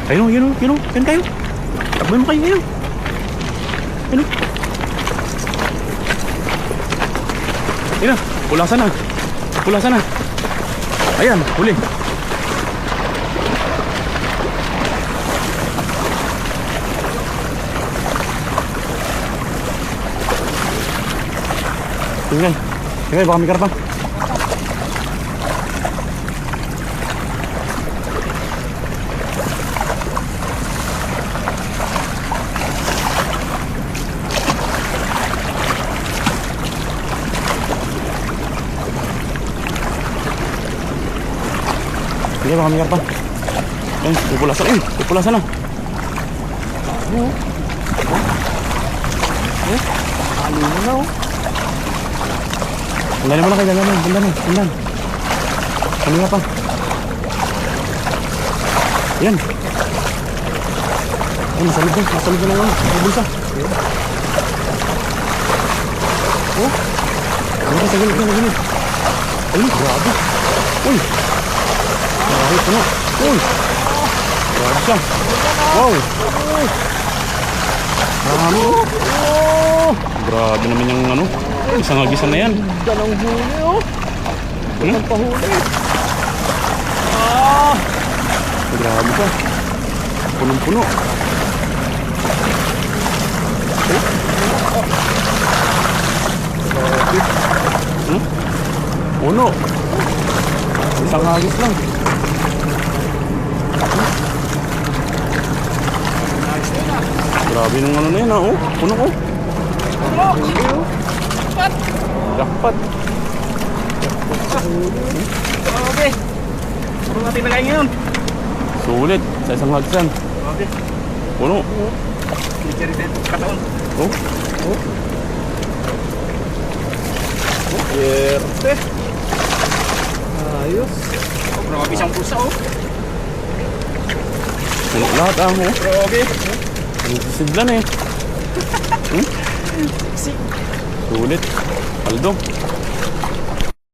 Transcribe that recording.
Ayun, yun, yun, yun kayo. Takbo mo kayo, yun. Yun. Yun, pula sana. Pula sana. Ayan, huli. Tingnan. Tingnan, baka may karpa. Tingnan, baka may karpa. Ayun, pupulasan. Ayun, pupulasan na. Oo. Eh, alin mo na, oh. Tandaan mo na kayo, tandaan. Kami nga pa. Yan. Ay, nasa loob na lang. May bulsa. Oh. Ano sa gilid. Ayun, grabe. Uy. Grabe, puno. Uy. Grabe siya. Wow. Marami. Grabe naman yung ano. Isang hagisan na yan. Ganda ng huli, oh. Ganda ng pahuli. Grabe ka. Punong-puno. Grabe. Puno. Isang hagis lang. Grabe nung ano na yan, oh. Puno ko. Jackpot. Okay. Puro natin na kayo ngayon. Sulit sa isang hagsan. Okay. Puno. Kiri-kiri din. Kataon. Oh. Yerte. Ayos. Oh, grabe siyang pusa, oh. Puno lahat, oh. Grabe. Siglan eh. Sulit. Aldo.